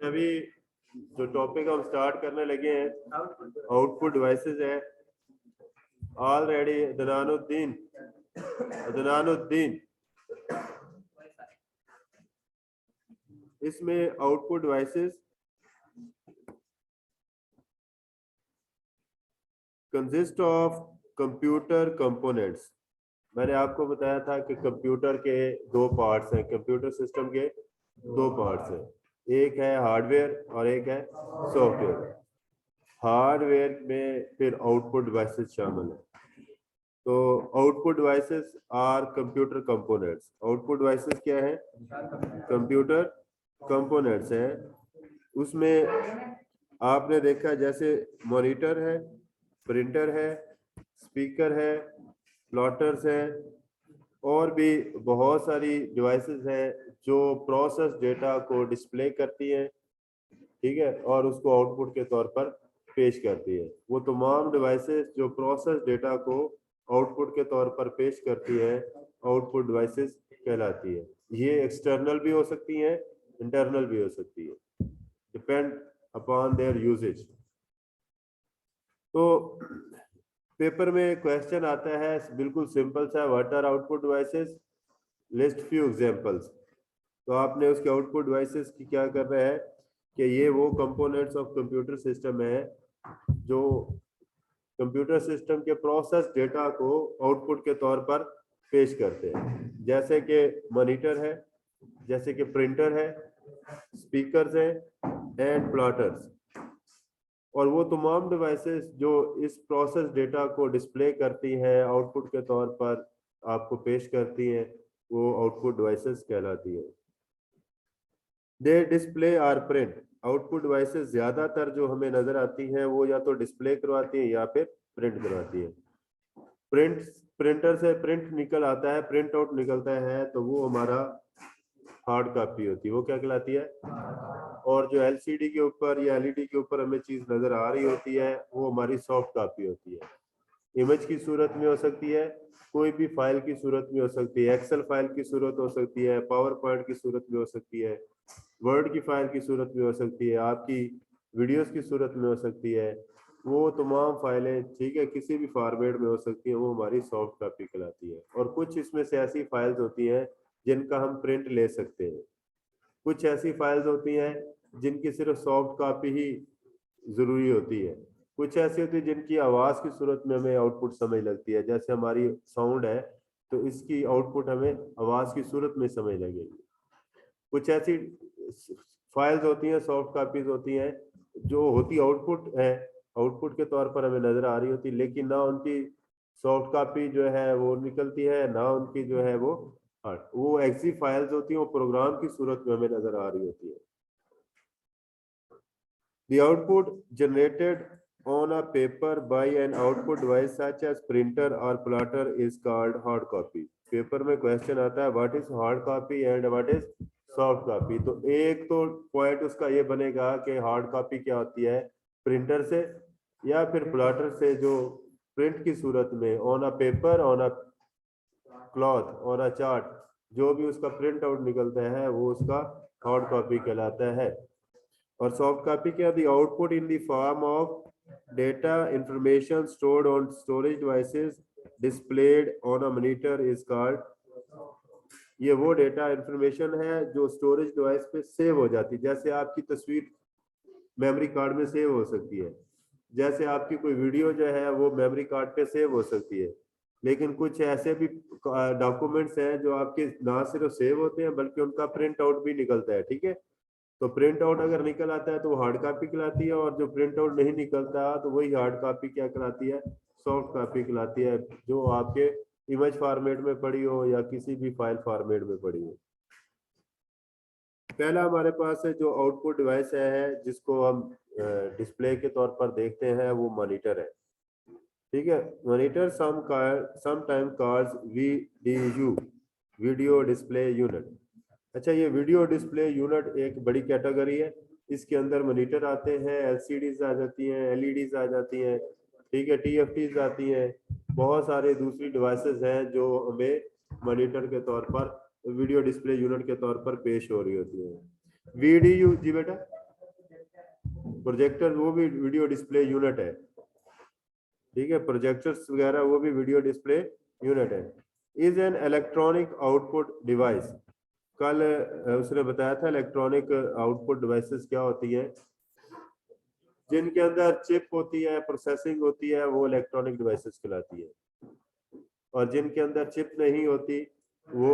अभी जो टॉपिक हम स्टार्ट करने लगे हैं आउटपुट डिवाइसेस है। ऑलरेडी अदनानुद्दीन इसमें output devices consist of computer components. मैंने आपको बताया था कि कंप्यूटर के दो पार्ट्स हैं, कंप्यूटर सिस्टम के दो पार्ट्स हैं, एक है हार्डवेयर और एक है सॉफ्टवेयर। हार्डवेयर में फिर आउटपुट डिवाइसेस शामिल है। तो output devices are computer components. Output devices क्या है? कंप्यूटर कंपोनेंट्स हैं। उसमें आपने देखा जैसे मॉनिटर है, प्रिंटर है, स्पीकर है, प्लॉटर्स है, और भी बहुत सारी डिवाइसेस हैं जो प्रोसेस डेटा को डिस्प्ले करती हैं, ठीक है, और उसको आउटपुट के तौर पर पेश करती है। वो तमाम डिवाइसेस जो प्रोसेस डेटा को आउटपुट के तौर पर पेश करती है आउटपुट डिवाइसेस कहलाती है। ये एक्सटर्नल भी हो सकती हैं, इंटरनल भी हो सकती है, डिपेंड अपॉन देयर यूजेज। तो पेपर में क्वेश्चन आता है बिल्कुल सिंपल सा, what are output devices, list few examples. तो आपने उसके आउटपुट डिवाइसेस की क्या कर रहा है कि ये वो कंपोनेंट्स ऑफ कंप्यूटर सिस्टम है जो कंप्यूटर सिस्टम के प्रोसेस डेटा को आउटपुट के तौर पर पेश करते हैं, जैसे कि मॉनिटर है, जैसे कि प्रिंटर है, स्पीकर्स हैं एंड प्लॉटर्स। और वो तमाम डिवाइसेस जो इस प्रोसेस डेटा को डिस्प्ले करती हैं, आउटपुट के तौर पर आपको पेश करती हैं, वो आउटपुट डिवाइसेस कहलाती है। They display or print. Output devices ज्यादातर जो हमें नजर आती हैं वो या तो डिस्प्ले करवाती है या फिर प्रिंट करवाती है। प्रिंटर से प्रिंट निकल आता है, प्रिंट आउट निकलता है, तो वो हमारा हार्ड कॉपी होती है, वो क्या कहलाती है। और जो एलसीडी के ऊपर या एलईडी के ऊपर हमें चीज नजर आ रही होती है वो हमारी सॉफ्ट कॉपी होती है। इमेज की सूरत में हो सकती है, कोई भी फाइल की सूरत में हो सकती है, एक्सेल फाइल की सूरत हो सकती है, पावर पॉइंट की सूरत में हो सकती है, वर्ड की फाइल की सूरत में हो सकती है, आपकी वीडियोस की सूरत में हो सकती है। वो तमाम फाइलें, ठीक है, किसी भी फॉर्मेट में हो सकती है, वो हमारी सॉफ्ट कॉपी कहलाती है। और कुछ इसमें से ऐसी फाइल्स होती हैं जिनका हम प्रिंट ले सकते हैं, कुछ ऐसी फाइल्स होती हैं जिनकी सिर्फ सॉफ्ट कॉपी ही जरूरी होती है, कुछ ऐसी होती है जिनकी आवाज की सूरत में हमें आउटपुट समझ लगती है, जैसे हमारी साउंड है तो इसकी आउटपुट हमें आवाज की सूरत में समझ लगेगी। कुछ ऐसी फाइल्स होती हैं, सॉफ्ट कॉपीज होती हैं जो होती आउटपुट है, आउटपुट के तौर पर हमें नजर आ रही होती, लेकिन ना उनकी सॉफ्ट कॉपी जो है वो निकलती है, ना उनकी जो है वो एक्सी फाइल्स होती हैं, वो प्रोग्राम की सूरत में हमें नजर आ रही होती है। The output generated on a paper by an output device such as printer or plotter is called hard copy. Paper में क्वेश्चन आता है what is hard copy and what is soft copy. तो एक तो पॉइंट उसका ये बनेगा कि हार्ड कॉपी क्या होती है, प्रिंटर से या फिर प्लॉटर से जो प्रिंट की सूरत में on a paper, on a cloth, on a chart, जो भी उसका प्रिंट आउट निकलता है वो उसका हार्ड कॉपी कहलाता है। और सॉफ्ट कॉपी क्या, the output in the form of data information stored on storage devices displayed on a monitor is called. ये वो डेटा इंफॉर्मेशन है जो स्टोरेज डिवाइस पे सेव हो जाती है, जैसे आपकी तस्वीर मेमोरी कार्ड में सेव हो सकती है, जैसे आपकी कोई वीडियो जो है वो मेमोरी कार्ड पे सेव हो सकती है। लेकिन कुछ ऐसे भी डॉक्यूमेंट्स हैं जो आपके ना सिर्फ सेव होते हैं बल्कि उनका प्रिंट आउट भी निकलता है, ठीक है। तो प्रिंट आउट अगर निकल आता है तो वो हार्ड कॉपी कहलाती है, और जो प्रिंट आउट नहीं निकलता तो वही हार्ड कॉपी क्या कहलाती है, सॉफ्ट कॉपी कहलाती है, जो आपके इमेज फॉर्मेट में पड़ी हो या किसी भी फाइल फॉर्मेट में पड़ी हो। पहला हमारे पास है जो आउटपुट डिवाइस है जिसको हम डिस्प्ले के तौर पर देखते हैं, वो मॉनिटर है, ठीक है। Monitor sometime called VDU, video display unit. अच्छा, ये वीडियो डिस्प्ले यूनिट एक बड़ी कैटेगरी है, इसके अंदर मॉनिटर आते हैं, एलसीडीज आ जाती हैं, एलईडीज आ जाती हैं, ठीक है, टीएफटीज आती हैं, बहुत सारे दूसरी डिवाइसेस हैं जो हमें मॉनिटर के तौर पर, वीडियो डिस्प्ले यूनिट के तौर पर पेश हो रही होती है। वीडीयू जी बेटा, प्रोजेक्टर वो भी वीडियो डिस्प्ले यूनिट है, ठीक है, प्रोजेक्टर्स वगैरह वो भी वीडियो डिस्प्ले यूनिट है। Is an electronic output device, कल उसने बताया था इलेक्ट्रॉनिक आउटपुट डिवाइसेस क्या होती है, जिनके अंदर चिप होती है, प्रोसेसिंग होती है, वो इलेक्ट्रॉनिक डिवाइसेस कहलाती है, और जिनके अंदर चिप नहीं होती वो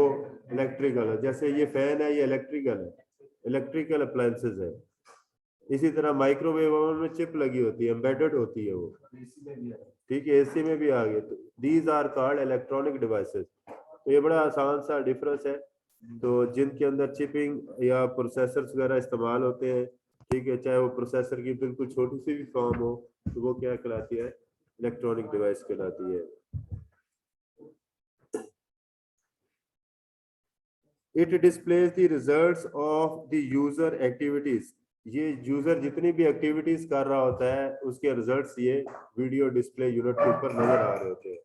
इलेक्ट्रिकल है। जैसे ये फैन है, ये इलेक्ट्रिकल है, इलेक्ट्रिकल अप्लायंसेस है। इसी तरह माइक्रोवेव ओवन में चिप लगी होती है, एम्बेडेड होती है वो, ठीक है, एसी में भी आ गए। तो these are called electronic devices. तो ये बड़ा आसान सा डिफरेंस है। तो जिनके अंदर चिपिंग या प्रोसेसर्स वगैरह इस्तेमाल होते हैं, ठीक है, चाहे वो प्रोसेसर की बिल्कुल छोटी सी भी फॉर्म हो, तो वो क्या कहलाती है, इलेक्ट्रॉनिक डिवाइस कहलाती है। It displays the results of the user activities, ये यूजर जितनी भी एक्टिविटीज कर रहा होता है उसके रिजल्ट्स ये वीडियो डिस्प्ले यूनिट के ऊपर नजर आ रहे होते हैं।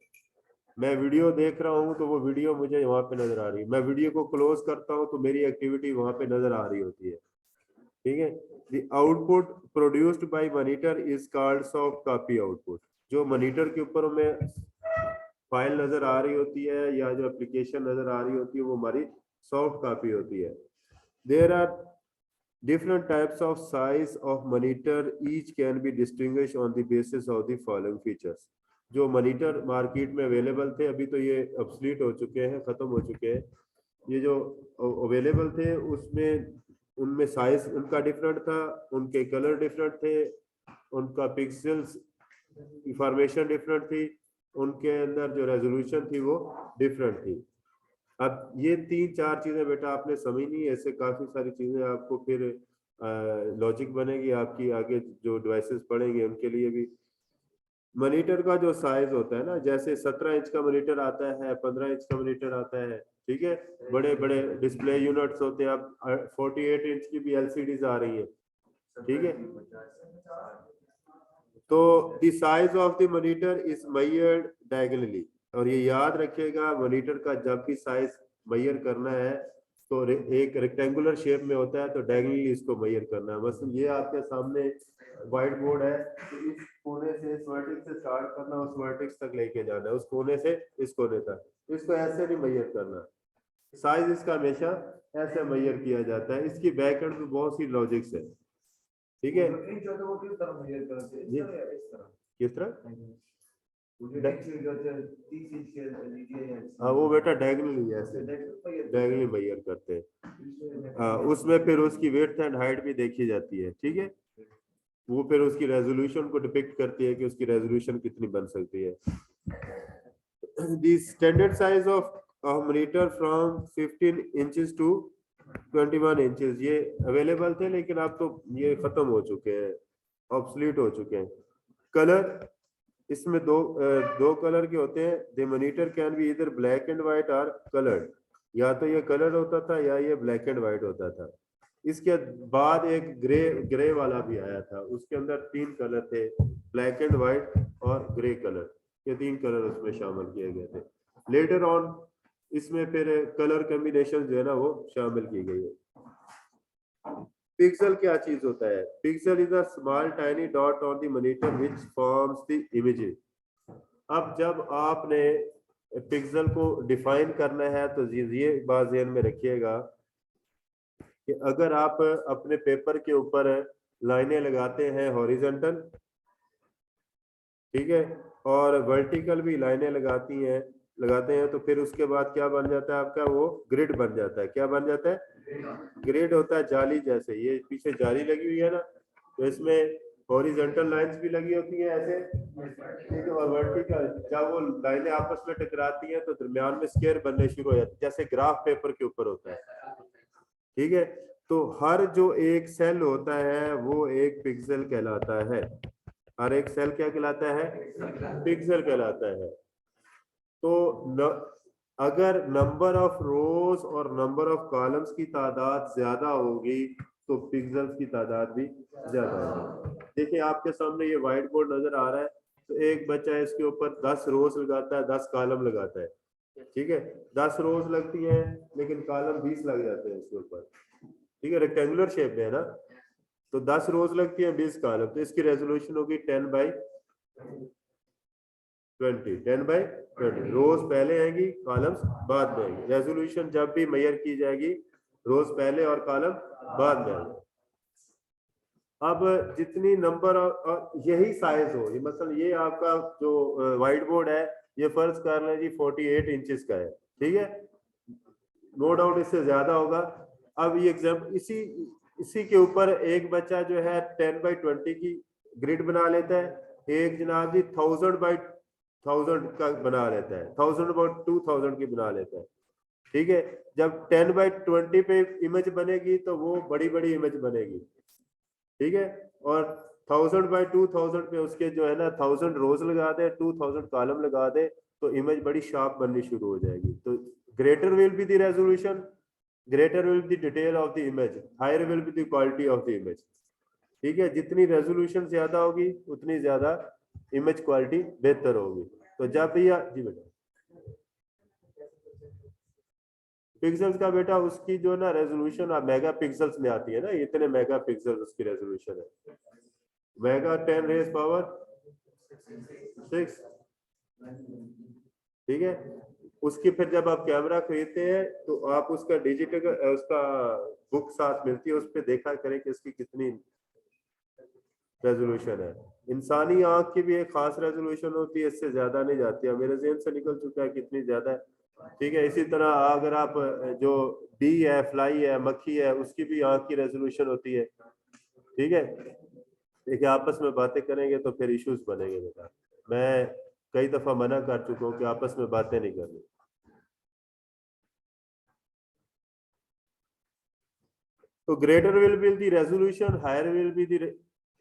मैं वीडियो देख रहा हूँ तो वो वीडियो मुझे वहां पे नजर आ रही है, मैं वीडियो को क्लोज करता हूँ तो मेरी एक्टिविटी वहां पे नजर आ रही होती है, ठीक है। The output produced by monitor is called soft copy output, जो मॉनिटर के ऊपर हमें फाइल नजर आ रही होती है या जो एप्लीकेशन नजर आ रही होती है वो हमारी सॉफ्ट कॉपी होती है। There are different types of size of monitor, each can be distinguished on the basis of the following features। जो मॉनिटर मार्केट में अवेलेबल थे, अभी तो ये ऑब्सलीट हो चुके हैं, खत्म हो चुके हैं। ये जो अवेलेबल थे उसमें उनमें साइज उनका डिफरेंट था, उनके कलर डिफरेंट थे, उनका पिक्सल्स इंफॉर्मेशन डिफरेंट थी, उनके अंदर जो रेजोल्यूशन थी वो डिफरेंट थी। अब ये 3-4 चीजें बेटा आपने समझनी है, ऐसे काफी सारी चीजें आपको फिर लॉजिक बनेगी आपकी, आगे जो डिवाइसेस पढ़ेंगे उनके लिए भी। मॉनिटर का जो साइज होता है ना, जैसे 17 इंच का मॉनिटर आता है, 15 इंच का मॉनिटर आता है, ठीक है, बड़े बड़े डिस्प्ले यूनिट्स होते हैं। अब 48 इंच की भी एलसीडीज आ रही है, ठीक है। तो the size of the monitor is measured diagonally, और ये याद रखिएगा मॉनिटर का जब भी साइज मेजर करना है तो एक रेक्टेंगुलर शेप में होता है तो डायगोनली इसको मेजर करना है। बस ये आपके सामने व्हाइट बोर्ड है, तो इस कोने से इस वर्टेक्स से स्टार्ट करना, उस वर्टेक्स तक लेके जाना है, उस कोने से इस कोने तक। इसको ऐसे नहीं मेजर करना, साइज इसका हमेशा ऐसे मेजर किया जाता है। इसकी बैक एंड में बहुत सी लॉजिक्स है, ठीक है। जी, किस तरह? हाँ वो बेटा डायगोनली ऐसे डायगोनली मेजर करते हैं। उसमें फिर उसकी विड्थ एंड हाइट भी देखी जाती है, ठीक है। वो फिर उसकी रेजोल्यूशन को डिपिक्ट करती है कि उसकी रेजोल्यूशन कितनी बन सकती है। The standard size of monitor from 15 inches to 21 inches ये अवेलेबल थे, लेकिन अब तो ये खत्म हो चुके हैं, ऑब्सलीट हो चुके हैं। कलर, इसमें दो कलर के होते हैं। द मॉनिटर कैन बी इधर ब्लैक एंड व्हाइट और कलर्ड, या तो ये कलर होता था या ये ब्लैक एंड व्हाइट होता था। इसके बाद एक ग्रे वाला भी आया था, उसके अंदर 3 कलर थे, ब्लैक एंड व्हाइट और ग्रे कलर, ये 3 कलर उसमें शामिल किए गए थे। लेटर ऑन इसमें फिर कलर कॉम्बिनेशन जो है ना वो शामिल की गई है। पिक्सल क्या चीज होता है? Pixel is a small tiny dot on the monitor which forms the images. अब जब आपने पिक्सल को डिफाइन करना है तो ये बात ध्यान में रखिएगा कि अगर आप अपने पेपर के ऊपर लाइनें लगाते हैं हॉरिजॉन्टल, ठीक है, और वर्टिकल भी लाइनें लगाते हैं, तो फिर उसके बाद क्या बन जाता है आपका, वो ग्रिड बन जाता है। क्या बन जाता है? ग्रिड होता है जाली जैसे, ये पीछे जाली लगी हुई है ना, तो इसमें हॉरिजॉन्टल लाइंस भी लगी होती है ऐसे, ठीक है, और वर्टिकल जब वो लाइनें आपस में टकराती हैं तो दरमियान में स्क्वायर बनने शुरू हो जाते हैं, जैसे ग्राफ पेपर के ऊपर होता है, ठीक है। तो हर जो एक सेल होता है वो एक पिक्सल कहलाता है, हर एक सेल क्या कहलाता है? पिक्सल कहलाता है। तो अगर नंबर ऑफ रोज और नंबर ऑफ कॉलम्स की तादाद ज्यादा होगी तो पिक्सल्स की तादाद भी ज्यादा होगी। देखिए आपके सामने ये व्हाइट बोर्ड नजर आ रहा है, तो एक बच्चा इसके ऊपर 10 रोज लगाता है, 10 कॉलम लगाता है, ठीक है, 10 रोज लगती हैं लेकिन कॉलम 20 लग जाते हैं इसके ऊपर, ठीक है, रेक्टेंगुलर शेप में है ना। तो 10 रोज लगती है 20 कॉलम, तो इसकी रेजोल्यूशन होगी 10/20, 10/20। रोज पहले आएंगी, कॉलम्स बाद में आएंगी। रेजोल्यूशन जब भी मेजर की जाएगी, रोज पहले और कॉलम बाद में आएंगे। अब जितनी नंबर यही साइज हो, ये मतलब ये आपका जो व्हाइट बोर्ड है, ये फर्ज कर लें जी 48 इंचेस का है, ठीक है, नो डाउट इससे ज्यादा होगा। अब ये एग्जाम्पल इसी के ऊपर एक बच्चा जो है 10/20 की ग्रिड बना लेता है, एक जनाब जी 1000/1000 का बना लेता है, 1000/2000 की बना लेता है, ठीक है। जब 10/20 पे इमेज बनेगी तो वो बड़ी बड़ी इमेज बनेगी, ठीक है। और 1000/2000 पे उसके जो है ना 1000 रोज लगा दे, 2000 कॉलम लगा दे, तो इमेज बड़ी शार्प बननी शुरू हो जाएगी। तो greater will be the resolution, greater will be the detail of the image, higher will be the quality of the image, ठीक है। जितनी रेजोल्यूशन ज्यादा होगी उतनी ज्यादा इमेज क्वालिटी बेहतर होगी। तो जब भी जी बेटा पिक्सल्स का बेटा उसकी जो ना रेजोल्यूशन मेगा पिक्सल्स में आती है ना, इतने मेगा पिक्सल उसकी रेजोल्यूशन है, मेगा 10⁻⁶, ठीक है। उसकी फिर जब आप कैमरा खरीदते हैं तो आप उसका डिजिटल उसका बुक साथ मिलती है, उस पर देखा करें कि इसकी कितनी रेजोल्यूशन है। इंसानी आंख की भी एक खास रेजोल्यूशन होती है, इससे ज्यादा नहीं जाती है, मेरे ज़हन से निकल चुका है कितनी ज्यादा है, ठीक है। इसी तरह अगर आप जो बी है, फ्लाई है, मक्खी है, उसकी भी आंख की रेजोल्यूशन होती है, ठीक है। देखिए आपस में बातें करेंगे तो फिर इश्यूज बनेंगे बेटा, मैं कई दफा मना कर चुका हूँ कि आपस में बातें नहीं करनी। तो greater will be the resolution, higher will be the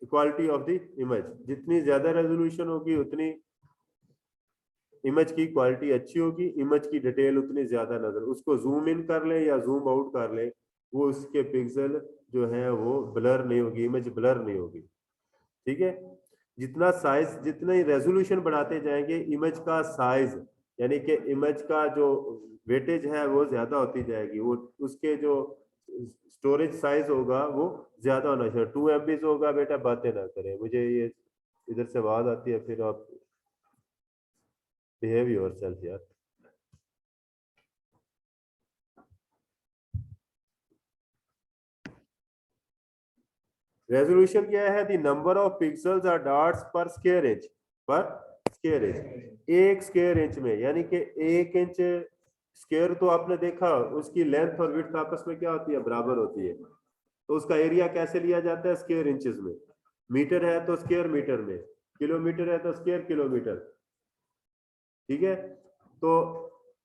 quality of the image. जितनी ज्यादा रेजोल्यूशन होगी उतनी इमेज की क्वालिटी अच्छी होगी, इमेज की डिटेल उतनी ज्यादा नजर, उसको जूम इन कर ले या जूम आउट कर ले, वो उसके पिक्सल जो है वो ब्लर नहीं होगी, इमेज ब्लर नहीं होगी, ठीक है। जितना साइज, जितना ही रेजोल्यूशन बढ़ाते जाएंगे, इमेज का साइज यानी कि इमेज का जो वेटेज है वो ज्यादा होती जाएगी, वो उसके जो स्टोरेज साइज होगा वो ज्यादा होना चाहिए। 2 MB होगा बेटा, बातें ना करें, मुझे ये इधर से आवाज आती है, फिर आप बिहेव योरसेल्फ यार। रेजोल्यूशन क्या है? The number of pixels or dots per square inch, per square inch, एक स्क्वायर इंच में, यानी कि 1 इंच स्क्वायर तो आपने देखा उसकी लेंथ और विड्थ आपस में क्या होती है, बराबर होती है। तो उसका एरिया कैसे लिया जाता है? स्क्वायर इंचेस में। मीटर है तो स्क्वायर मीटर में, किलोमीटर है तो स्क्वायर किलोमीटर, ठीक है। तो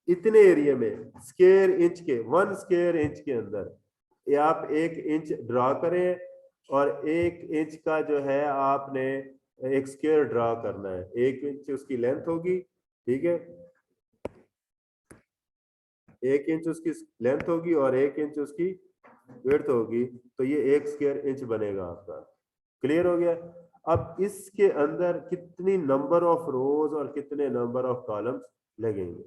इतने एरिया में स्क्वायर इंच के, 1 स्क्वायर इंच के अंदर ये आप 1 इंच ड्रा करें, और 1 इंच का जो है आपने एक स्क्वायर ड्रा करना है, 1 इंच उसकी लेंथ होगी, ठीक है, 1 इंच उसकी लेंथ होगी और 1 इंच उसकी विड्थ होगी, तो ये 1 स्क्वायर इंच बनेगा आपका। क्लियर हो गया? अब इसके अंदर कितनी नंबर ऑफ रोज और कितने नंबर ऑफ कॉलम्स लगेंगे,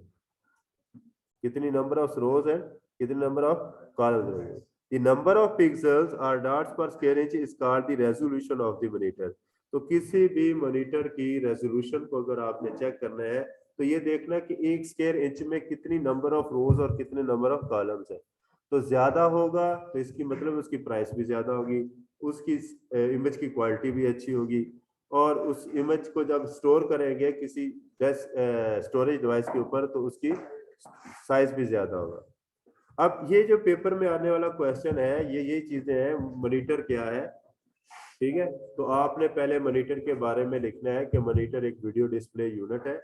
कितनी नंबर ऑफ रोज है, कितने नंबर ऑफ कॉलम्स लगेंगे। The number of pixels or dots per square inch is called the resolution of the monitor। तो किसी भी मॉनिटर की रेजोल्यूशन को अगर आपने चेक करना है तो ये देखना कि 1 स्क्वायर इंच में कितनी नंबर ऑफ रोज और कितने नंबर ऑफ कॉलम्स है। तो ज्यादा होगा तो इसकी मतलब उसकी प्राइस भी ज्यादा होगी, उसकी इमेज की क्वालिटी भी अच्छी होगी, और उस इमेज को जब स्टोर करेंगे किसी स्टोरेज डिवाइस के ऊपर तो उसकी साइज भी ज्यादा होगा। अब ये जो पेपर में आने वाला क्वेश्चन है, ये चीजें हैं, मॉनिटर क्या है, ठीक है। तो आपने पहले मॉनिटर के बारे में लिखना है कि मॉनिटर एक वीडियो डिस्प्ले यूनिट है,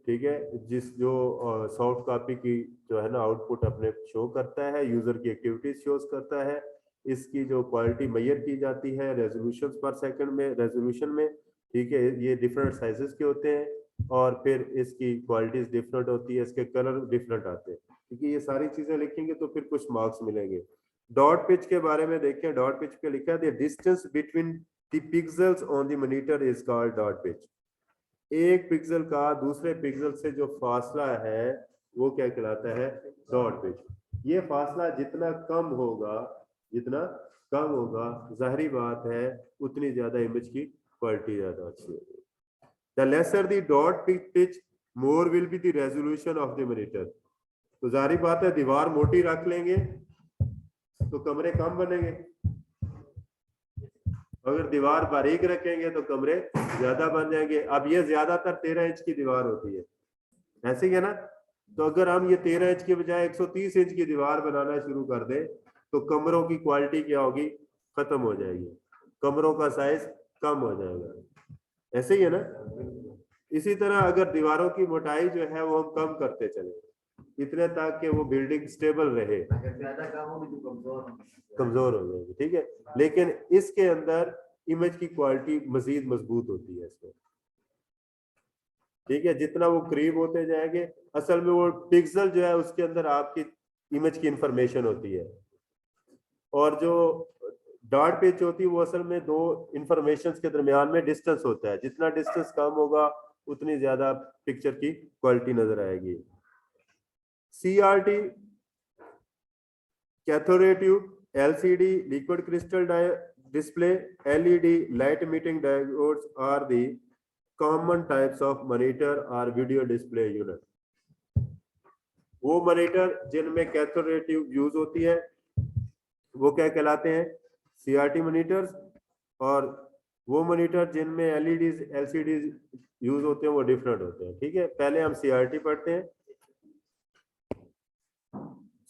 ठीक है, जिस जो सॉफ्ट कॉपी की जो है ना आउटपुट अपने शो करता है, यूजर की एक्टिविटीज शोज करता है, इसकी जो क्वालिटी मेजर की जाती है रेजोल्यूशन पर सेकंड में, रेजोल्यूशन में, ठीक है, ये डिफरेंट साइजेस के होते हैं, और फिर इसकी क्वालिटीज डिफरेंट होती है, इसके कलर डिफरेंट आते हैं, क्योंकि ये सारी चीजें लिखेंगे तो फिर कुछ मार्क्स मिलेंगे। डॉट पिच के बारे में देखें, डॉट पिच पे लिखा है the distance between the pixels on the monitor is called dot pitch. एक पिक्सल का दूसरे पिक्सल से जो फासला है वो क्या कहलाता है? Dot pitch. ये फासला जितना कम होगा, जितना कम होगा, जाहिर बात है उतनी ज्यादा इमेज की क्वालिटी ज्यादा अच्छी होगी। The lesser the dot pitch more will be the resolution of the monitor. तो जाहिर बात है दीवार मोटी रख लेंगे तो कमरे कम बनेंगे, अगर दीवार बारीक रखेंगे तो कमरे ज्यादा बन जाएंगे। अब ये ज्यादातर 13 इंच की दीवार होती है, ऐसे ही है ना। तो अगर हम ये 13 इंच के बजाय 130 इंच की दीवार बनाना शुरू कर दें तो कमरों की क्वालिटी क्या होगी, खत्म हो जाएगी, कमरों का साइज कम हो जाएगा, ऐसे ही है ना। इसी तरह अगर दीवारों की मोटाई जो है वो हम कम करते चले इतने तक कि वो बिल्डिंग स्टेबल रहे, ज्यादा काम होगी तो कमजोर हो जाएगी, ठीक है। लेकिन इसके अंदर इमेज की क्वालिटी मजीद मजबूत होती है इसमें, ठीक है। जितना वो करीब होते जाएंगे असल में वो पिक्सल जो है उसके अंदर आपकी इमेज की इंफॉर्मेशन होती है, और जो डॉट पिच होती है वो असल में दो इंफॉर्मेशन के दरमियान में डिस्टेंस होता है, जितना डिस्टेंस कम होगा उतनी ज्यादा पिक्चर की क्वालिटी नजर आएगी। CRT cathode ray tube, LCD liquid crystal display, LED light emitting diodes are the common types of monitor or video display unit। वो मॉनिटर जिनमें कैथोड रे ट्यूब यूज होती है वो क्या कहलाते हैं, CRT मॉनिटर्स, और वो मॉनिटर जिनमें LEDs LCDs यूज होते हैं वो डिफरेंट होते हैं, ठीक है। पहले हम CRT पढ़ते हैं।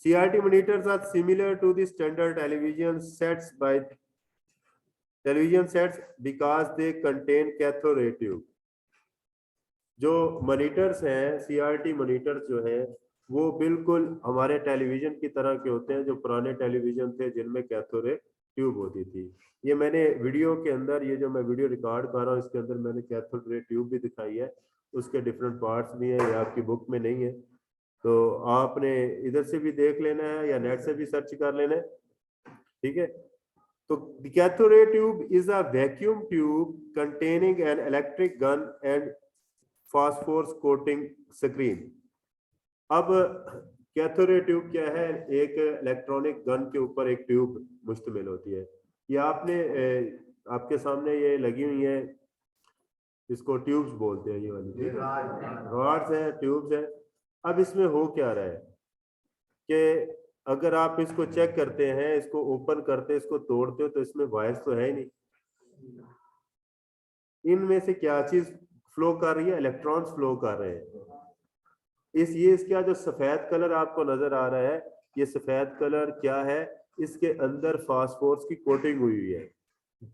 CRT monitors are similar to the standard television sets because they contain cathode ray tube। जो मॉनिटर्स हैं CRT मॉनिटर्स जो है वो बिल्कुल हमारे टेलीविजन की तरह के होते हैं, जो पुराने टेलीविजन थे जिनमें कैथोड रे ट्यूब होती थी। ये मैंने वीडियो के अंदर, ये जो मैं वीडियो रिकॉर्ड कर रहा हूँ इसके अंदर मैंने कैथोड रे ट्यूब भी दिखाई है, उसके डिफरेंट पार्ट्स भी हैं, ये आपकी बुक में नहीं है तो आपने इधर से भी देख लेना है या नेट से भी सर्च कर लेना है, ठीक है। तो cathode ray tube is a vacuum tube containing an electric gun and phosphorus coating screen. अब कैथोड रे ट्यूब क्या है, एक इलेक्ट्रॉनिक गन के ऊपर एक ट्यूब मुश्तमिल होती है। ये आपने आपके सामने ये लगी हुई है, इसको ट्यूब्स बोलते हैं, ये वाली रॉड्स है, ट्यूब्स है। अब इसमें हो क्या रहा है कि अगर आप इसको चेक करते हैं, इसको ओपन करते, इसको तोड़ते हो तो इसमें वायर्स तो है ही नहीं, इनमें से क्या चीज फ्लो कर रही है, इलेक्ट्रॉन्स फ्लो कर रहे हैं। इसका जो सफेद कलर आपको नजर आ रहा है, ये सफेद कलर क्या है, इसके अंदर फास्फोरस की कोटिंग हुई हुई है।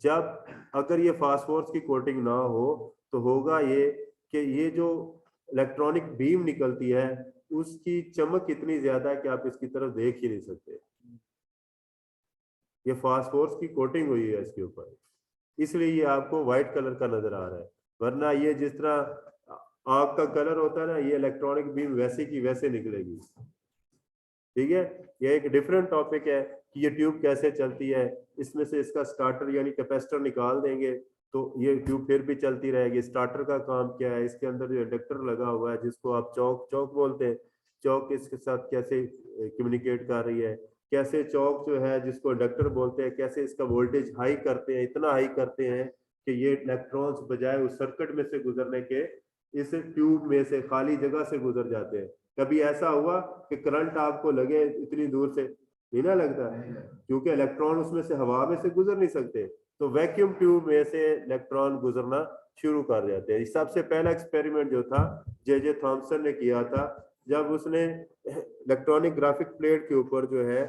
जब अगर ये फास्फोरस की कोटिंग ना हो तो होगा ये कि ये जो इलेक्ट्रॉनिक बीम निकलती है उसकी चमक इतनी ज्यादा है कि आप इसकी तरफ देख ही नहीं सकते, ये फास्फोरस की कोटिंग हुई है इसके ऊपर, इसलिए ये आपको व्हाइट कलर का नजर आ रहा है। वरना ये जिस तरह आग का कलर होता है ना, ये इलेक्ट्रॉनिक बीम वैसे की वैसे निकलेगी, ठीक है। ये एक डिफरेंट टॉपिक है कि ये ट्यूब कैसे चलती है। इसमें से इसका स्टार्टर यानी कैपेसिटर निकाल देंगे तो ये ट्यूब फिर भी चलती रहेगी। स्टार्टर का काम क्या है, इसके अंदर जो इंडक्टर लगा हुआ है जिसको आप चौक बोलते हैं, चौक इसके साथ कैसे कम्युनिकेट कर रही है, कैसे चौक जो है जिसको इंडक्टर बोलते हैं कैसे इसका वोल्टेज हाई करते हैं, इतना हाई करते हैं कि ये इलेक्ट्रॉन्स बजाय उस सर्किट में से गुजरने के इस ट्यूब में से खाली जगह से गुजर जाते हैं। कभी ऐसा हुआ कि करंट आपको लगे इतनी दूर से, नहीं ना लगता, क्योंकि इलेक्ट्रॉन उसमें से हवा में से गुजर नहीं सकते, तो वैक्यूम ट्यूब में से इलेक्ट्रॉन गुजरना शुरू कर जाते हैं। सबसे पहला एक्सपेरिमेंट जो था जे थॉमसन ने किया था, जब उसने इलेक्ट्रॉनिक ग्राफिक प्लेट के ऊपर जो है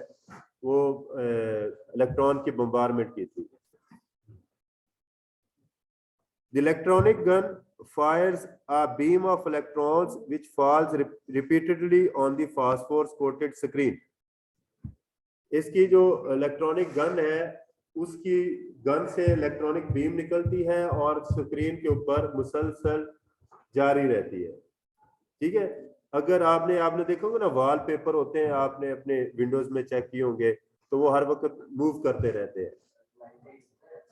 वो इलेक्ट्रॉन की बम्बारमेंट की थी। The electronic gun fires a beam of electrons which falls repeatedly on the phosphorus coated screen। इसकी जो इलेक्ट्रॉनिक गन है उसकी गन से इलेक्ट्रॉनिक बीम निकलती है और स्क्रीन के ऊपर मुसलसल जारी रहती है, ठीक है। अगर आपने देखा होगा ना, वॉलपेपर होते हैं, आपने अपने विंडोज में चेक किए होंगे, तो वो हर वक्त मूव करते रहते हैं।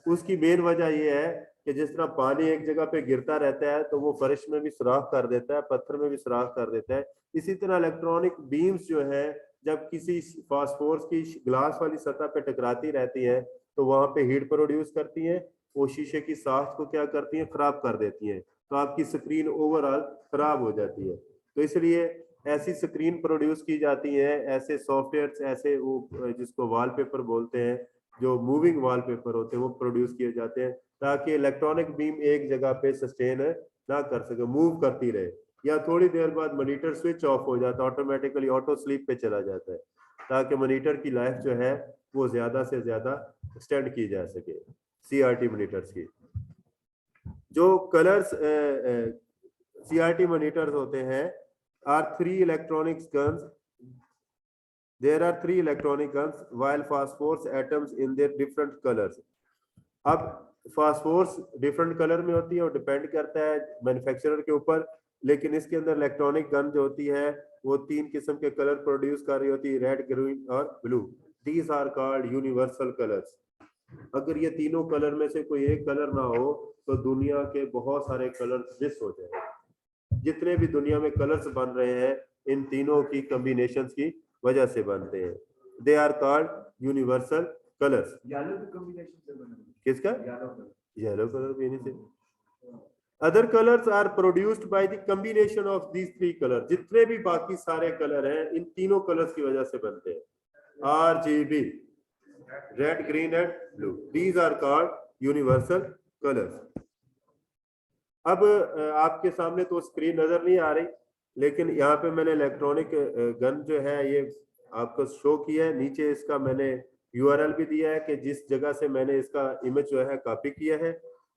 उसकी मेन वजह यह है कि जिस तरह पानी एक जगह पे गिरता रहता है तो वो फर्श में भी सुराख कर देता है, पत्थर में भी सुराख कर देता है, इसी तरह इलेक्ट्रॉनिक बीम्स जो है जब किसी फास्फोरस की ग्लास वाली सतह पे टकराती रहती है तो वहां पे हीट प्रोड्यूस करती हैं, वो शीशे की साख्त को क्या करती हैं, खराब कर देती हैं, तो आपकी स्क्रीन ओवरऑल खराब हो जाती है। तो इसलिए ऐसी स्क्रीन प्रोड्यूस की जाती है, ऐसे सॉफ्टवेयर, ऐसे वो जिसको वॉलपेपर बोलते हैं, जो मूविंग वॉलपेपर होते हैं वो प्रोड्यूस किए जाते हैं, ताकि इलेक्ट्रॉनिक बीम एक जगह पे सस्टेन ना कर सके, मूव करती रहे, या थोड़ी देर बाद मॉनिटर स्विच ऑफ हो जाता है, ऑटोमेटिकली ऑटो स्लीप पे चला जाता है, ताकि मॉनिटर की लाइफ जो है वो ज्यादा से ज्यादा एक्सटेंड की जा सके। सीआरटी मॉनिटर्स की जो कलर्स सीआरटी मॉनिटर्स होते हैं are 3 electronics guns, there are 3 electronic guns while phosphorus atoms in their different colors। अब फास्फोरस डिफरेंट कलर में होती है और डिपेंड करता है मैन्युफैक्चरर के ऊपर, लेकिन इसके अंदर इलेक्ट्रॉनिक गन जो होती है वो 3 किस्म के कलर प्रोड्यूस कर रही होती है, रेड, ग्रीन और blue. These are called universal colours. अगर ये तीनों कलर में से कोई एक कलर ना हो तो दुनिया के बहुत सारे कलर मिस हो जाए। जितने भी दुनिया में कलर्स बन रहे हैं इन तीनों की कॉम्बिनेशंस की वजह से बनते हैं। They are called universal colours. किसका? येलो कलर भी नहीं से। Other colours are produced by the combination of these 3 colour. जितने भी बाकी सारे कलर हैं इन तीनों कलर्स की वजह से बनते हैं। RGB, red, green and blue, these are called universal colours. अब आपके सामने तो स्क्रीन नजर नहीं आ रही, लेकिन यहाँ पे मैंने इलेक्ट्रॉनिक गन जो है ये आपको शो किया है। नीचे इसका मैंने यूआरएल भी दिया है कि जिस जगह से मैंने इसका इमेज जो है कॉपी किया है।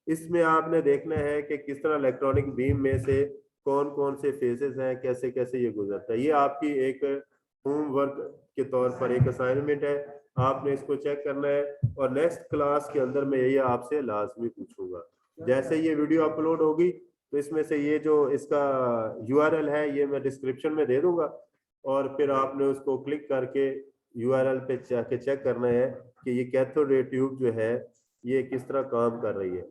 इसमें आपने देखना है कि किस तरह इलेक्ट्रॉनिक बीम में से कौन कौन से फेजेस हैं, कैसे कैसे ये गुजरता है। ये आपकी एक होमवर्क के तौर पर एक असाइनमेंट है, आपने इसको चेक करना है और नेक्स्ट क्लास के अंदर मैं ये आपसे लाजमी पूछूंगा। जैसे ये वीडियो अपलोड होगी तो इसमें से ये जो इसका यूआरएल है ये मैं डिस्क्रिप्शन में दे दूंगा, और फिर आपने उसको क्लिक करके यूआरएल पे जाके चेक करना है कि ये कैथोड रे ट्यूब जो है ये किस तरह काम कर रही है।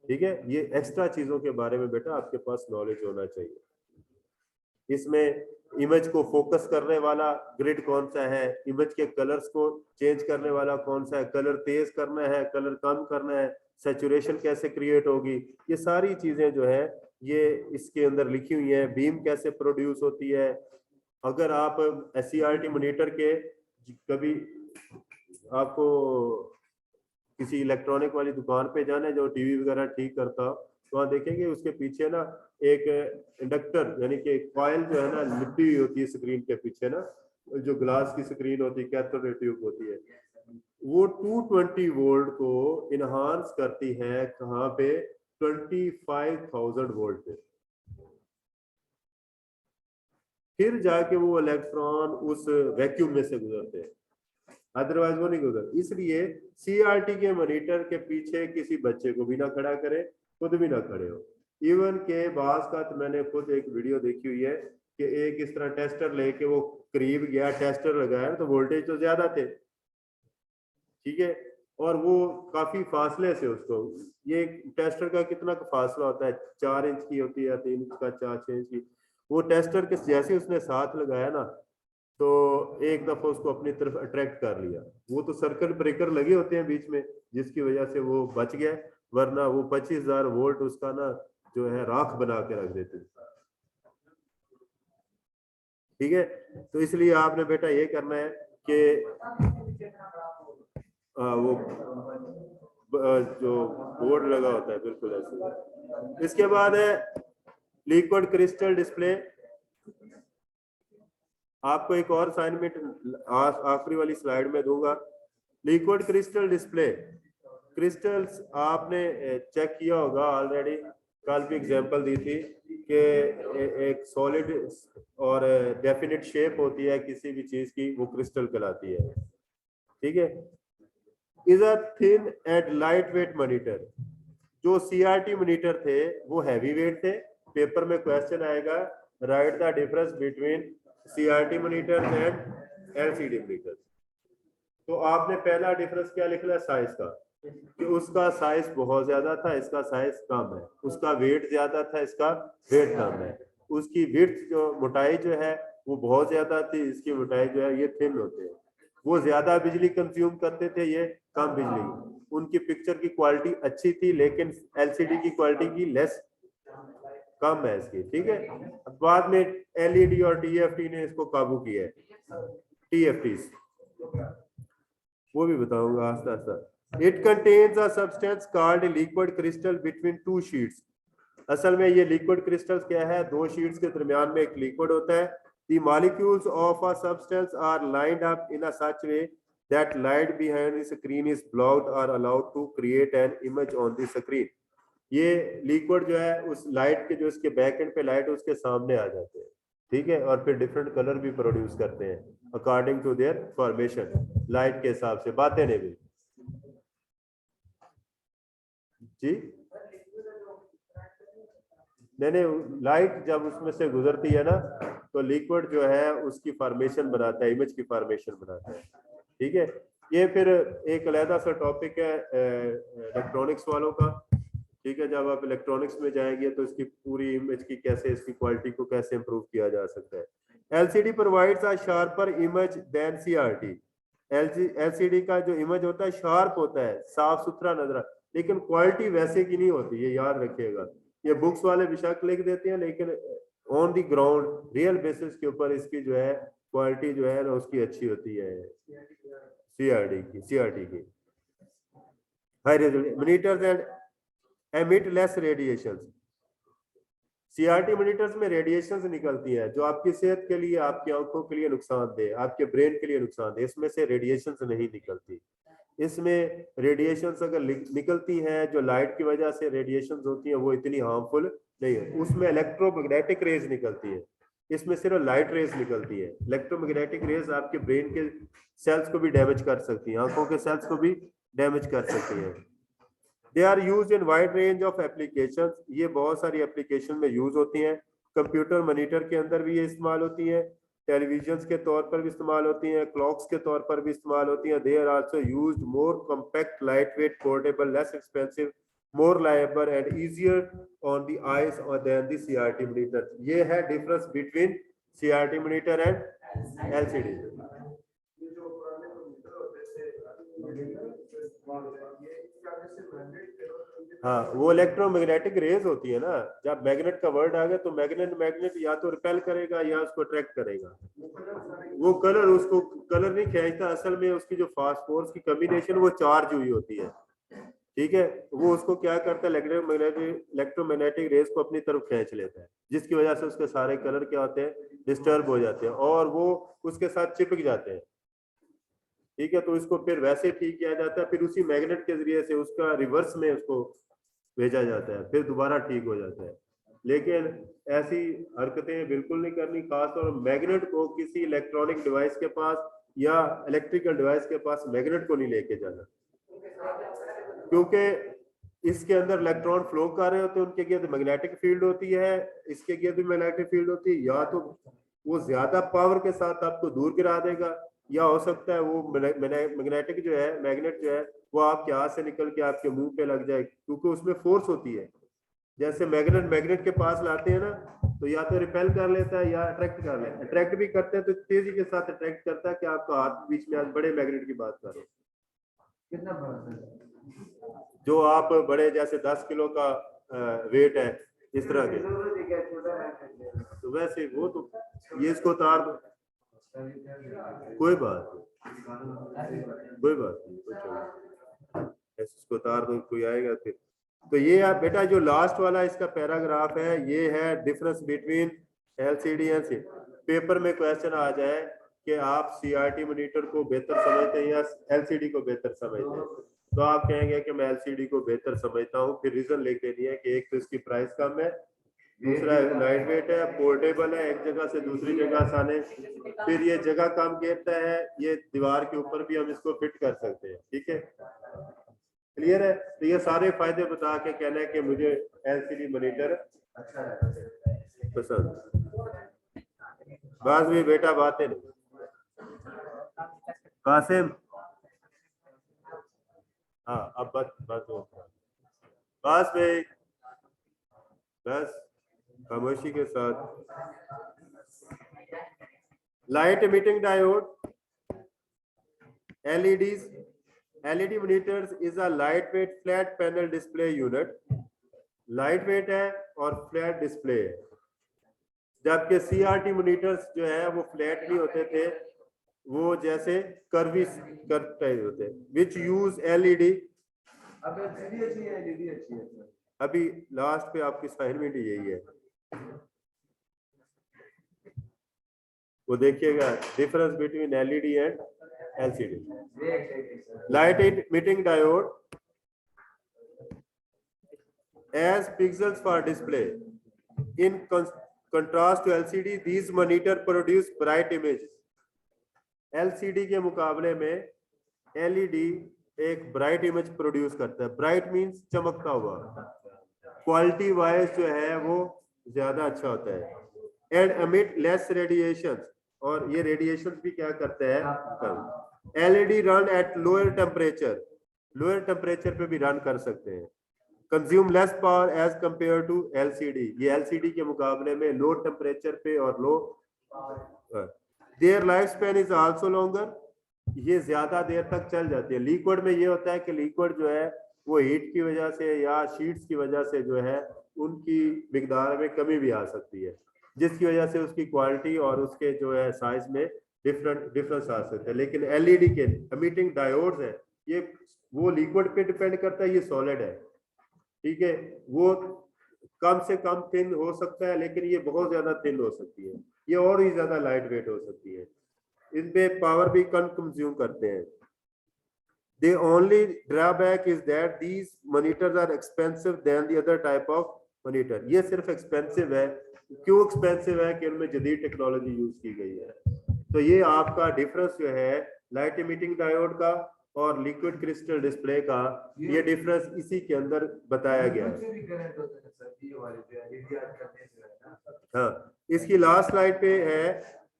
ठीक है, ये एक्स्ट्रा चीजों के बारे में बेटा आपके पास नॉलेज होना चाहिए। इसमें इमेज को फोकस करने वाला ग्रिड कौन सा है, इमेज के कलर्स को चेंज करने वाला कौन सा है, कलर तेज करना है, कलर कम करना है, सैचुरेशन कैसे क्रिएट होगी, ये सारी चीजें जो है ये इसके अंदर लिखी हुई है। बीम कैसे प्रोड्यूस होती है। अगर आप एससीईआरटी मॉनिटर के कभी आपको किसी इलेक्ट्रॉनिक वाली दुकान पे जाना है जो टीवी वगैरह ठीक करता हो, तो वहाँ देखेंगे उसके पीछे ना एक इंडक्टर यानी कि कॉइल जो है ना लिपटी हुई होती है स्क्रीन के पीछे ना, जो ग्लास की स्क्रीन होती है, कैथोड रे ट्यूब होती है, वो 220 वोल्ट को इनहांस करती है। कहाँ पे? 25,000 वोल्ट पे। फिर जाके वो इलेक्ट्रॉन उस वैक्यूम में से गुजरते हैं, अदरवाइज वो नहीं गुजर। इसलिए सीआरटी के मॉनिटर के पीछे किसी बच्चे को भी ना खड़ा करे, खुद भी ना खड़े हो। इवन के बाज का तो मैंने खुद एक वीडियो देखी हुई है कि एक इस तरह टेस्टर लेके वो करीब गया, टेस्टर लगाया तो वोल्टेज तो ज्यादा थे, ठीक है, और वो काफी फासले से उसको, ये टेस्टर का कितना फासला होता है, 4 इंच की होती है या 3 इंच का, 4-6 इंच की। वो टेस्टर के जैसे उसने साथ लगाया ना तो एक दफा उसको अपनी तरफ अट्रैक्ट कर लिया। वो तो सर्किट ब्रेकर लगे होते हैं बीच में जिसकी वजह से वो बच गया, वरना वो 25,000 वोल्ट उसका ना जो है राख बना के रख देते। ठीक है, तो इसलिए आपने बेटा ये करना है कि वो जो बोर्ड लगा होता है बिल्कुल ऐसे। इसके बाद है लिक्विड क्रिस्टल डिस्प्ले। आपको एक और असाइनमेंट आखिरी वाली स्लाइड में दूंगा। लिक्विड क्रिस्टल डिस्प्ले, क्रिस्टल्स आपने चेक किया होगा ऑलरेडी, कल भी एग्जांपल दी थी कि एक सॉलिड और डेफिनेट शेप होती है किसी भी चीज की, वो क्रिस्टल कहलाती है। ठीक है, is a thin and light weight monitor. जो सीआरटी मॉनिटर थे वो हैवी वेट थे। पेपर में क्वेश्चन आएगा, right the difference between CRT monitor and LCD monitor. तो आपने पहला डिफरेंस क्या लिखना है? साइज का, कि उसका साइज बहुत ज्यादा था, इसका साइज कम है। उसका वेट ज्यादा था, इसका वेट कम है। उसकी विड्थ जो मोटाई जो है वो बहुत ज्यादा थी, इसकी मोटाई जो है ये थिन होते हैं। वो ज्यादा बिजली कंज्यूम करते थे, ये कम बिजली। उनकी पिक्चर की क्वालिटी अच्छी थी, लेकिन एलसीडी की क्वालिटी की लेस कम है इसकी, ठीक है। अब बाद में एलईडी और टीएफटी ने इसको काबू किया है, टीएफटी वो भी बताऊंगा आस्ता आस्ता। It contains a substance called liquid crystal between two sheets. असल में ये लिक्विड क्रिस्टल्स क्या है, दो शीट्स के दरमियान में एक लिक्विड होता है। The molecules of a substance are lined up in a such way that light behind the screen is blocked or allowed to create an image on the screen. ये लिक्विड जो है उस लाइट के जो इसके back and पे light उसके सामने आ जाते हैं, ठीक है, और फिर डिफरेंट कलर भी प्रोड्यूस करते हैं according to their formation, light के हिसाब से। बातें नहीं भी जी, नहीं लाइट जब उसमें से गुजरती है ना, तो लिक्विड जो है उसकी फॉर्मेशन बनाता है, इमेज की फॉर्मेशन बनाता है, ठीक है। ये फिर एक अलग सा टॉपिक है इलेक्ट्रॉनिक्स वालों का, ठीक है। जब आप इलेक्ट्रॉनिक्स में जाएंगे तो इसकी पूरी इमेज की कैसे, इसकी क्वालिटी को कैसे इंप्रूव किया जा सकता है। LCD provides a sharper image than CRT. LCD का जो इमेज होता है शार्प होता है, साफ सुथरा नजर, लेकिन क्वालिटी वैसे की नहीं होती, ये याद रखिएगा। ये बुक्स वाले बेशक लिख देते हैं, लेकिन on the ground real basis के ऊपर इसकी जो है क्वालिटी जो है ना उसकी अच्छी होती है सीआरटी की। High resolution monitors and emit less radiation. CRT monitors में रेडिएशंस निकलती है जो आपकी सेहत के लिए, आपकी आंखों के लिए नुकसानदेह, आपके ब्रेन के लिए नुकसानदेह। इसमें से रेडिएशंस नहीं निकलती। इसमें रेडिएशंस अगर निकलती हैं जो लाइट की वजह से रेडिएशंस होती हैं, वो इतनी हार्मफुल नहीं है। उसमें इलेक्ट्रोमैग्नेटिक रेज निकलती है, इसमें सिर्फ लाइट रेज निकलती है। इलेक्ट्रोमैग्नेटिक रेज आपके ब्रेन के सेल्स को भी डैमेज कर सकती है, आंखों के सेल्स को भी डैमेज कर सकती है। They are use in wide range of application. ये बहुत सारी एप्लीकेशन में यूज होती हैं। कंप्यूटर मॉनिटर के अंदर भी ये इस्तेमाल होती हैं, टेलीविजन के तौर पर भी इस्तेमाल होती हैं, क्लॉक्स के तौर पर भी इस्तेमाल होती हैं। They are also used more compact, light weight, portable, less expensive, more liable and easier on the eyes और देन द सीआरटी मॉनिटर। ये है difference between CRT monitor and LCD. हाँ, वो इलेक्ट्रोमैग्नेटिक रेज होती है ना। जब मैग्नेट का वर्ड आ गया तो मैग्नेट या तो रिपेल करेगा या उसको अट्रैक्ट करेगा। वो कलर उसको कलर नहीं खींचता, असल में उसकी जो फास्फोरस की कॉम्बिनेशन वो चार्ज हुई होती है, ठीक है। वो उसको क्या करता है, इलेक्ट्रोमैग्नेटिक रेज को अपनी तरफ खींच लेता है, जिसकी वजह से उसके सारे कलर क्या होते हैं, डिस्टर्ब हो जाते हैं और वो उसके साथ चिपक जाते हैं, ठीक है। तो इसको फिर वैसे ठीक किया जाता है, फिर उसी मैग्नेट के जरिए से उसका रिवर्स में उसको भेजा जाता है, फिर दोबारा ठीक हो जाता है। लेकिन ऐसी हरकतें बिल्कुल नहीं करनी, खासतौर मैग्नेट को किसी इलेक्ट्रॉनिक डिवाइस के पास या इलेक्ट्रिकल डिवाइस के पास मैग्नेट को नहीं लेके जाना, क्योंकि इसके अंदर इलेक्ट्रॉन फ्लो कर रहे होते हैं, उनके गिर्द मैग्नेटिक फील्ड होती है, इसके गिर्द भी मैग्नेटिक फील्ड होती है। या तो वो ज्यादा पावर के साथ आपको दूर गिरा देगा, या हो सकता है वो मैग्नेटिक जो है, मैग्नेट जो है वो आपके हाथ से निकल के आपके मुंह पे लग जाए, क्योंकि उसमें फोर्स होती है। जैसे मैग्नेट के पास लाते हैं ना, तो या तो रिपेल कर लेता है या अट्रैक्ट कर लेता है। अट्रैक्ट भी करते हैं तो तेजी के साथ अट्रैक्ट करता है कि आपका हाथ बीच में, आज बड़े मैग्नेट की बात करो, जो आप बड़े जैसे 10 किलो का वेट है इस तरह के, तो वैसे वो तो ये इसको उतार दो, कोई बात नहीं, कोई बात नहीं, इसको उतार दो, कोई आएगा फिर। तो ये आप बेटा जो लास्ट वाला इसका पैराग्राफ है, ये है difference between LCD and C. Paper में क्वेश्चन आ जाए कि आप सीआरटी मॉनिटर को बेहतर समझते हैं या एलसीडी को बेहतर समझते हैं, तो आप कहेंगे कि मैं एलसीडी को बेहतर समझता हूँ। फिर रीजन लिख देनी है कि एक तो इसकी प्राइस कम है, दूसरा लाइट वेट है, पोर्टेबल है, एक जगह से दूसरी जगह आसानी, फिर ये जगह कम घेरता है, ये दीवार के ऊपर भी हम इसको फिट कर सकते हैं, ठीक है, क्लियर है। तो ये सारे फायदे बता के कहना है कि मुझे एलसीडी मॉनिटर पसंद। बस भी बेटा बातें नहीं, कासिम, हाँ अब बस बस भाई, बस खामोशी के साथ। Light emitting diode, LEDs, LED monitors is a lightweight flat panel display unit. Lightweight है और फ्लैट डिस्प्ले है, जबकि CRT मॉनिटर्स जो है वो फ्लैट नहीं होते थे, वो जैसे कर्व टाइप होते हैं, विच यूज LED। अभी लास्ट पे आपकी असाइनमेंट यही है, वो देखिएगा difference between LED and LCD। Light emitting diode as pixels for display. In contrast to LCD, these monitor produce bright images. LCD के मुकाबले में LED एक ब्राइट इमेज प्रोड्यूस करता है। ब्राइट मींस चमकता हुआ, क्वालिटी वाइज जो है वो ज्यादा अच्छा होता है। एंड emit less radiations, और ये रेडिएशन भी क्या करते हैं कम। LED run at lower temperature, lower temperature पे भी रन कर सकते हैं। Consume less power as compare to LCD, ये LCD के मुकाबले में लो टेम्परेचर पे और low. Their life span is also longer, ये ज्यादा देर तक चल जाती है। लिक्विड में ये होता है कि लिक्विड जो है वो हीट की वजह से या शीट्स की वजह से जो है उनकी मिकदार में कमी भी आ सकती है, जिसकी वजह से उसकी क्वालिटी और उसके जो है साइज में डिफरेंस आ सकते हैं। लेकिन LED के एमिटिंग डायोड्स है, ये वो लिक्विड पे डिपेंड करता है, ये सॉलिड है, ठीक है, वो कम से कम थिन हो सकता है, लेकिन ये बहुत ज्यादा थिन हो सकती है, ये और ही ज्यादा लाइट वेट हो सकती है, इनमें पावर भी कम कंज्यूम करते हैं। The only drawback is that these monitors are expensive than the other type of monitor. ये सिर्फ एक्सपेंसिव है, क्यों एक्सपेंसिव है कि उनमें जदीद टेक्नोलॉजी यूज की गई है। तो ये आपका डिफरेंस जो है लाइट इमिटिंग डायोड का और लिक्विड क्रिस्टल डिस्प्ले का, ये डिफरेंस इसी के अंदर बताया गया है। हाँ, इसकी लास्ट स्लाइड पे है,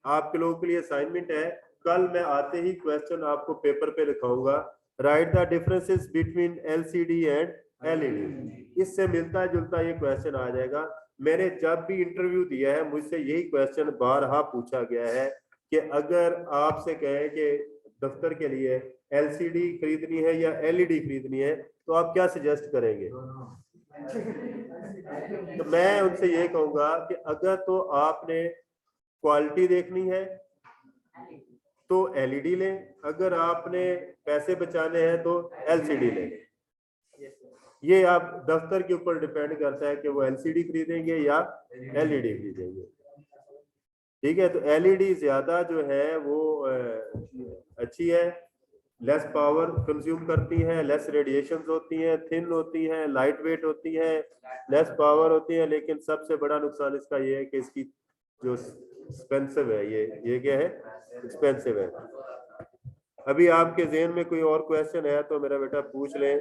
आपके लोगों के लिए असाइनमेंट है, कल मैं आते ही क्वेश्चन आपको पेपर पे लिखाऊंगा। Write the differences between LCD and LED। इससे मिलता जुलता ये क्वेश्चन आ जाएगा। मैंने जब भी इंटरव्यू दिया है मुझसे यही क्वेश्चन बारहा पूछा गया है कि अगर आपसे कहें कि दफ्तर के लिए LCD खरीदनी है या LED खरीदनी है तो आप क्या सजेस्ट करेंगे। तो मैं उनसे ये कहूंगा कि अगर तो आपने क्वालिटी देखनी है तो LED लें, अगर आपने पैसे बचाने हैं तो LCD लें। ये आप दफ्तर के ऊपर डिपेंड करता है कि वो LCD खरीदेंगे या LED खरीदेंगे, ठीक है। तो LED ज्यादा जो है वो अच्छी है, लेस पावर कंज्यूम करती हैं, लेस रेडिएशंस होती हैं, थिन होती हैं, लाइट वेट होती हैं, लेस पावर होती है, लेकिन सबसे बड़ा नुकसान इसका ये है कि इसकी जो एक्सपेंसिव है, ये क्या है, एक्सपेंसिव है। अभी आपके ज़हन में कोई और क्वेश्चन है तो मेरा बेटा पूछ लें।